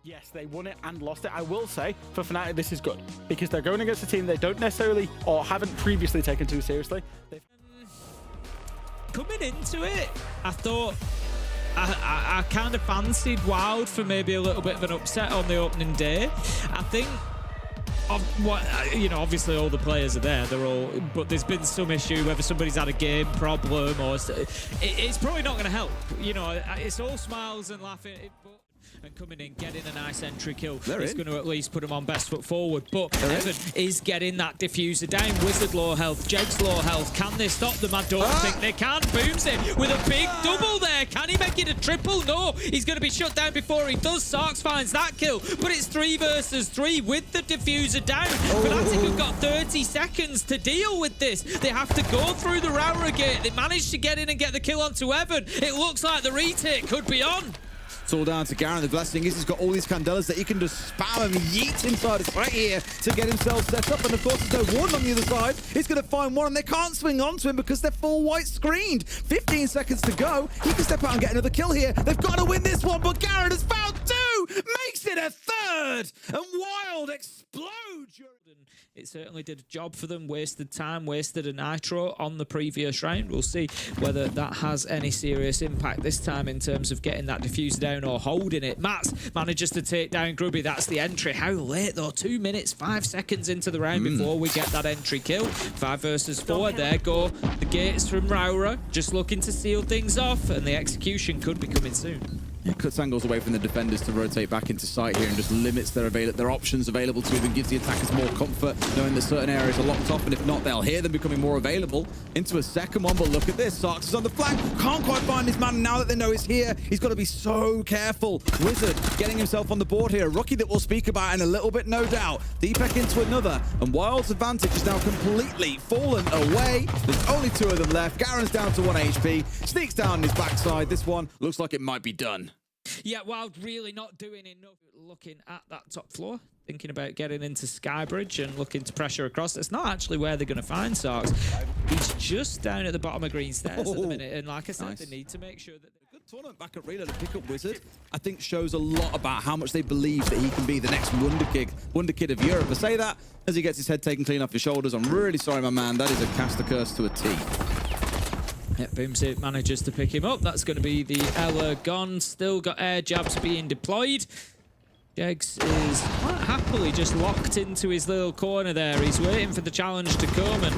Yes, they won it and lost it. I will say, for Fnatic, this is good, because they're going against a team they don't necessarily, or haven't previously taken too seriously. Coming into it, I thought, I kind of fancied WYLDE for maybe a little bit of an upset on the opening day. I think, obviously all the players are there, but there's been some issue, whether somebody's had a game problem, or it's probably not going to help. You know, it's all smiles and laughing. And coming in, getting a nice entry kill. It's going to at least put him on best foot forward. But Evan is getting that diffuser down. Wizard low health, Jeg's low health. Can they stop them? I don't think they can. Booms him with a big double there. Can he make it a triple? No. He's going to be shut down before he does. Sarks finds that kill. But it's 3 versus 3 with the diffuser down. Fnatic have got 30 seconds to deal with this. They have to go through the Raura gate. They managed to get in and get the kill onto Evan. It looks like the retake could be on. It's all down to Garen. The blessing is he's got all these candelas that he can just spam and yeet inside his right here to get himself set up. And of course, there's no warden on the other side. He's going to find one, and they can't swing onto him because they're full white screened. 15 seconds to go. He can step out and get another kill here. They've got to win this one, but Garen has found 2, makes it a 3rd, and WYLDE explodes. It certainly did a job for them. Wasted time, wasted a nitro on the previous round. We'll see whether that has any serious impact this time in terms of getting that diffuser down or holding it. Mats manages to take down Grubby. That's the entry. How late though? 2 minutes, 5 seconds into the round before we get that entry kill. 5 versus 4. There go the gates from Raura. Just looking to seal things off, and the execution could be coming soon. It cuts angles away from the defenders to rotate back into sight here and just limits their options available to them, gives the attackers more comfort, knowing that certain areas are locked off, and if not, they'll hear them becoming more available. Into a second one, but look at this. Sarks is on the flank. Can't quite find his man. Now that they know he's here, he's got to be so careful. Wizard getting himself on the board here. A rookie that we'll speak about in a little bit, no doubt. Deepek into another, and WYLDE's advantage is now completely fallen away. There's only 2 of them left. Garen's down to 1 HP. Sneaks down his backside. This one looks like it might be done. Yeah, WYLDE really not doing enough. Looking at that top floor, thinking about getting into Skybridge and looking to pressure across. That's not actually where they're going to find Sarks. He's just down at the bottom of green stairs at the minute, and like I said, they need to make sure that... A good tournament back at Relo to pick up Wizard, I think shows a lot about how much they believe that he can be the next wonder kid of Europe. I say that as he gets his head taken clean off his shoulders. I'm really sorry, my man. That is a caster curse to a T. Yeah, Boomsy manages to pick him up. That's going to be the Ella gone. Still got air jabs being deployed. Jegs is quite happily just locked into his little corner there. He's waiting for the challenge to come, and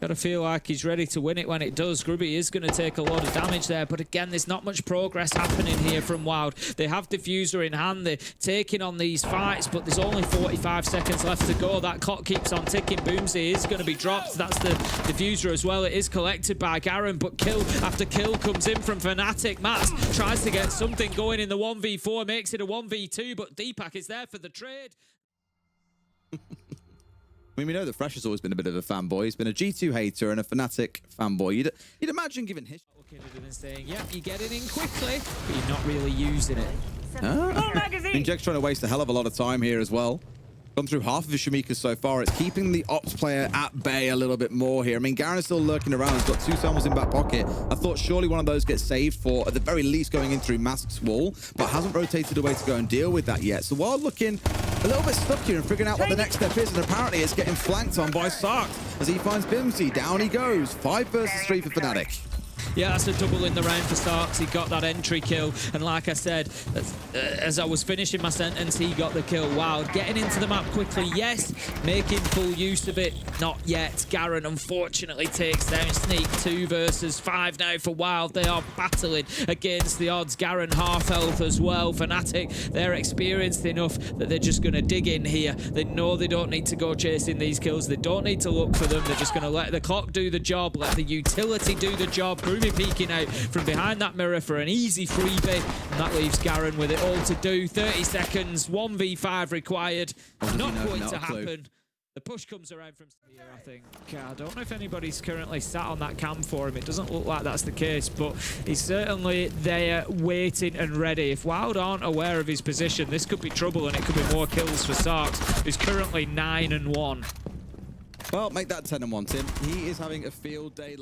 got to feel like he's ready to win it when it does. Grubby is going to take a lot of damage there, but again, there's not much progress happening here from WYLDE. They have diffuser in hand. They're taking on these fights, but there's only 45 seconds left to go. That clock keeps on ticking. Boomsy is going to be dropped. That's the diffuser as well. It is collected by Garen, but kill after kill comes in from Fnatic. Mats tries to get something going in the 1v4, makes it a 1v2, but Deepak is there for the trade. I mean, we know that Fresh has always been a bit of a fanboy. He's been a G2 hater and a Fnatic fanboy. You'd imagine, given his... Looking at it and saying, yep, you're getting in quickly, but you're not really using it. I mean, Jeg's trying to waste a hell of a lot of time here as well. Gone through half of his Shamikas so far. It's keeping the Ops player at bay a little bit more here. I mean, Garen is still lurking around. He's got 2 Selmas in back pocket. I thought surely one of those gets saved for, at the very least, going in through Mask's wall, but hasn't rotated away to go and deal with that yet. So WYLDE looking a little bit stuck here and figuring out what the next step is, and apparently it's getting flanked on by Sarks as he finds Bimsy. Down he goes. 5 versus 3 for Fnatic. Yeah, that's a double in the round for Sarks. He got that entry kill, and like I said, as I was finishing my sentence, he got the kill. WYLDE getting into the map quickly, yes, making full use of it, not yet. Garen unfortunately takes down Sneak. 2 versus 5 now for WYLDE. They are battling against the odds. Garen half health as well. Fnatic, they're experienced enough that they're just going to dig in here. They know they don't need to go chasing these kills. They don't need to look for them. They're just going to let the clock do the job, let the utility do the job. Groomy peeking out from behind that mirror for an easy freebie, and that leaves Garen with it all to do. 30 seconds, 1v5 required. Not going to happen. The push comes around from here, I think. I don't know if anybody's currently sat on that cam for him. It doesn't look like that's the case, but he's certainly there waiting and ready. If WYLDE aren't aware of his position, this could be trouble, and it could be more kills for Sarks, who's currently 9-1. Well, make that 10-1, Tim. He is having a field day.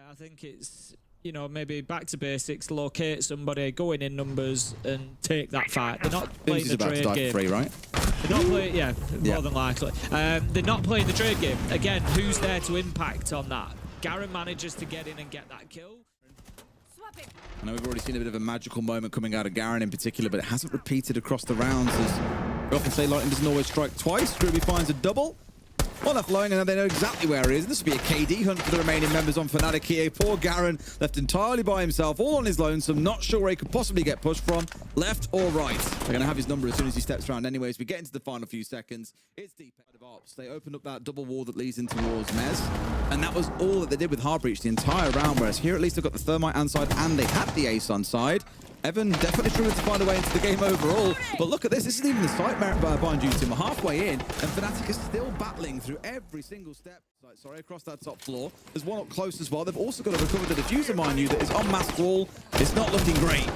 I think it's you know, maybe back to basics, locate somebody, go in numbers, and take that fight. They're not playing the trade game. Free, right? They're not playing, yeah, more than likely. They're not playing the trade game. Again, who's there to impact on that? Garen manages to get in and get that kill. I know we've already seen a bit of a magical moment coming out of Garen in particular, but it hasn't repeated across the rounds. As we often say, lightning doesn't always strike twice. Groovy finds a double. One left flowing, and now they know exactly where he is. This will be a KD hunt for the remaining members on Fnatic here. Poor Garen left entirely by himself, all on his lonesome, not sure where he could possibly get pushed from, left or right. They're going to have his number as soon as he steps around anyways. We get into the final few seconds. It's deep out of ops. They opened up that double wall that leads in towards Mez, and that was all that they did with Heartbreach the entire round, whereas here at least they've got the Thermite on side, and they had the Ace on side. Evan definitely struggling to find a way into the game overall. But look at this. This isn't even the site bind due to him. We're halfway in, and Fnatic is still battling through every single step. Sorry, across that top floor. There's one up close as well. They've also got to recover the diffuser, mind you, that is on mask wall. It's not looking great.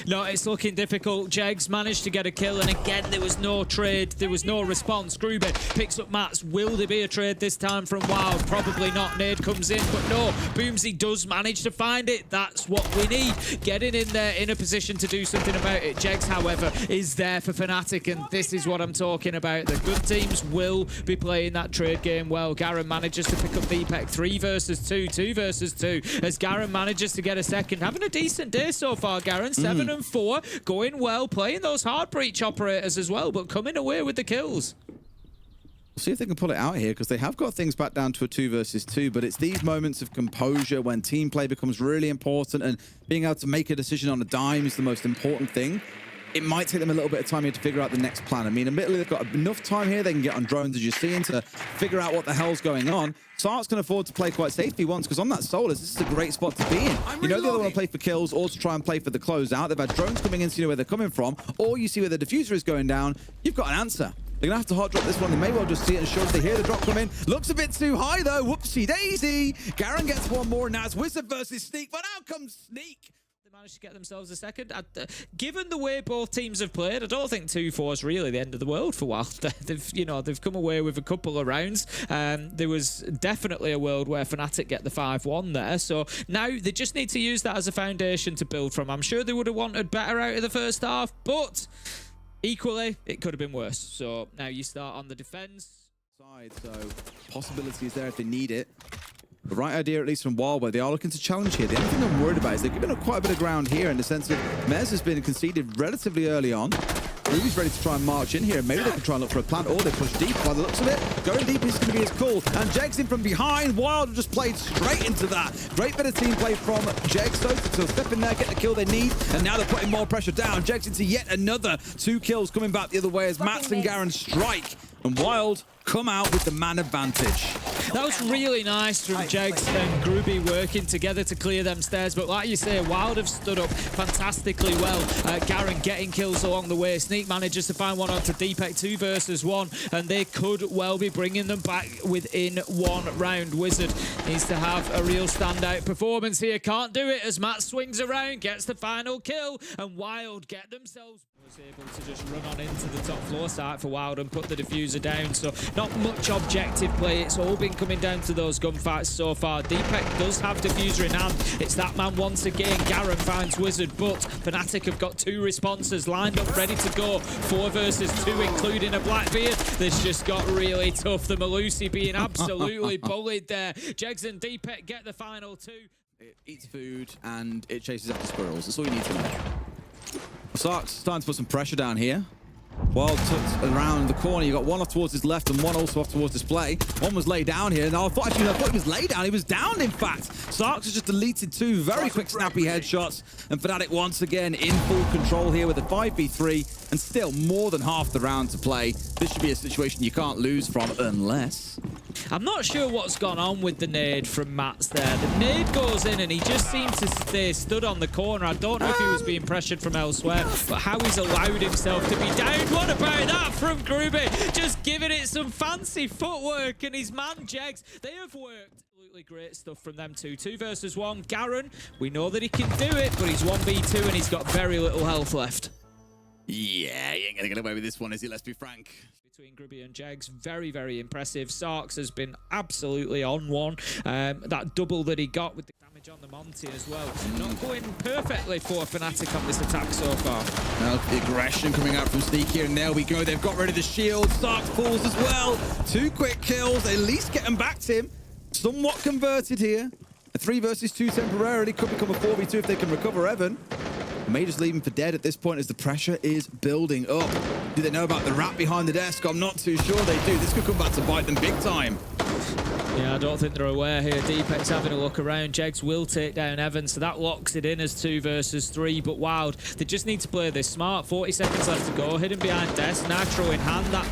No, it's looking difficult. Jegs managed to get a kill, and again, there was no trade. There was no response. Grube picks up Mats. Will there be a trade this time from Wild? Probably not. Nade comes in, but no. Boomsy does manage to find it. That's what we need. Getting in there in a position to do something about it. Jegs, however, is there for Fnatic, and this is what I'm talking about. The good teams will be playing that trade game well. Garen manages to pick up Deepek. 3 versus 2, 2 versus 2, as Garen manages to get a second. Having a decent day so far, Garen. 7 and 4, going well, playing those hard breach operators as well, but coming away with the kills. We'll see if they can pull it out here, because they have got things back down to a 2 versus 2, but it's these moments of composure when team play becomes really important, and being able to make a decision on a dime is the most important thing. It might take them a little bit of time here to figure out the next plan. I mean, admittedly, they've got enough time here. They can get on drones, as you're seeing, to figure out what the hell's going on. Sark's can afford to play quite safe if he wants, because on that Solus, this is a great spot to be in. You know, they either want to play for kills or to try and play for the closeout. They've had drones coming in, so you know where they're coming from, or you see where the diffuser is going down. You've got an answer. They're going to have to hot drop this one. They may well just see it and show if they hear the drop come in. Looks a bit too high, though. Whoopsie daisy. Garen gets one more, and now it's Wizard versus Sneak, but out comes Sneak. Managed to get themselves a second. Given the way both teams have played, I don't think 2-4 is really the end of the world for WYLDE. They've come away with a couple of rounds. There was definitely a world where Fnatic get the 5-1 there. So now they just need to use that as a foundation to build from. I'm sure they would have wanted better out of the first half, but equally, it could have been worse. So now you start on the defense side. So possibility is there if they need it. The right idea, at least from WYLDE, where they are looking to challenge here. The only thing I'm worried about is they're giving up quite a bit of ground here in the sense that Mez has been conceded relatively early on. Ruby's ready to try and march in here. Maybe they can try and look for a plant, or they push deep by the looks of it. Going deep is going to be his call. And Jegs in from behind. WYLDE have just played straight into that. Great bit of team play from Jegs. So step in there, get the kill they need. And now they're putting more pressure down. Jegs into yet another 2 kills coming back the other way as Mats and Garen strike. And WYLDE come out with the man advantage. That was really nice from Jegs and Groovy working together to clear them stairs. But like you say, WYLDE have stood up fantastically well. Garen getting kills along the way. Sneak manages to find one onto Deepek, 2 versus 1. And they could well be bringing them back within 1 round. Wizard needs to have a real standout performance here. Can't do it as Matt swings around, gets the final kill. And WYLDE get themselves... was able to just run on into the top floor site for WYLDE and put the diffuser down. So not much objective play. It's all been coming down to those gunfights so far. Deepek does have diffuser in hand. It's that man once again. Garen finds Wizard, but Fnatic have got 2 responses lined up, ready to go. 4 versus 2, including a Blackbeard. This just got really tough. The Malusi being absolutely bullied there. Jegs and Deepek get the final 2. It eats food and it chases after squirrels. That's all you need to know. Sark's starting to put some pressure down here. WYLDE tucked around the corner. You got one off towards his left and one also off towards display. One was laid down here. Now I thought he was laid down. He was down, in fact. Sark's has just deleted 2 very quick, snappy headshots. And Fnatic once again in full control here with a 5v3 and still more than half the round to play. This should be a situation you can't lose from unless... I'm not sure what's gone on with the nade from Mats there. The nade goes in and he just seemed to stay stood on the corner. I don't know if he was being pressured from elsewhere, but how he's allowed himself to be down. What about that from Groovy? Just giving it some fancy footwork, and his man Jegs, they have worked. Absolutely great stuff from them two. 2 versus 1. Garen, we know that he can do it, but he's 1v2 and he's got very little health left. Yeah, he ain't gonna get away with this one, is he? Let's be frank. between Grubby and Jegs, very impressive. Sarks has been absolutely on one. That double that he got with the damage on the Monty as well. Not going perfectly for Fnatic on this attack so far. Now the aggression coming out from Sneak here, and there we go. They've got rid of the shield. Sarks falls as well. 2 quick kills, at least getting back to him. Somewhat converted here. A 3 versus 2 temporarily could become a 4v2 if they can recover Evan. May just leave him for dead at this point as the pressure is building up. Do they know about the rat behind the desk? I'm not too sure they do. This could come back to bite them big time. Yeah, I don't think they're aware here. Deepek's having a look around. Jegs will take down Evan, so that locks it in as 2 versus 3. But WYLDE, they just need to play this smart. 40 seconds left to go. Hidden behind desk. Nitro in hand. That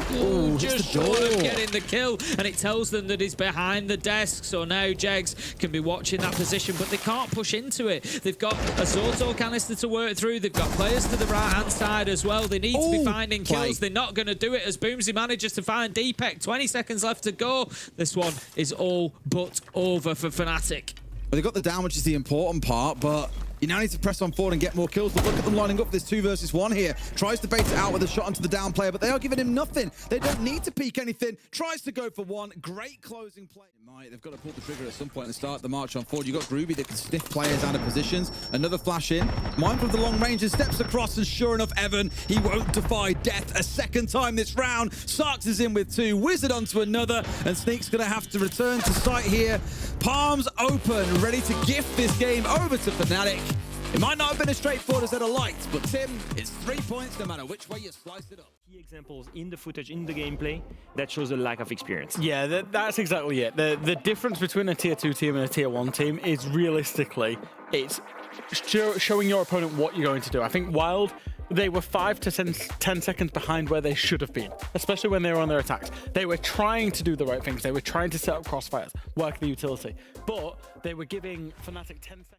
just short of getting the kill. And it tells them that he's behind the desk. So now Jegs can be watching that position, but they can't push into it. They've got a Zoto canister to work through. They've got players to the right-hand side as well. They need to be finding kills. They're not going to do it as Boomsy manages to find Deepek. 20 seconds left to go. This one is all but over for Fnatic. Well, they got the down, which is the important part, but you now need to press on forward and get more kills. But look at them lining up. There's 2 versus 1 here. Tries to bait it out with a shot onto the down player, but they are giving him nothing. They don't need to peek anything. Tries to go for 1. Great closing play. They've got to pull the trigger at some point and start the march on forward. You've got Grubby that can sniff players out of positions. Another flash in. Mindful of the long range and steps across, and sure enough, Evan, he won't defy death a second time this round. Sarks is in with 2. Wizard onto another, and Sneak's going to have to return to site here. Palms open, ready to gift this game over to Fnatic. It might not have been as straightforward as they'd have liked, but Tim, it's 3 points no matter which way you slice it up. Key examples in the footage, in the gameplay, that shows a lack of experience. Yeah, that's exactly it. The difference between a tier 2 team and a tier 1 team is realistically, it's showing your opponent what you're going to do. I think WYLDE, they were 5 to 10 seconds behind where they should have been, especially when they were on their attacks. They were trying to do the right things. They were trying to set up crossfires, work the utility, but they were giving Fnatic 10 seconds.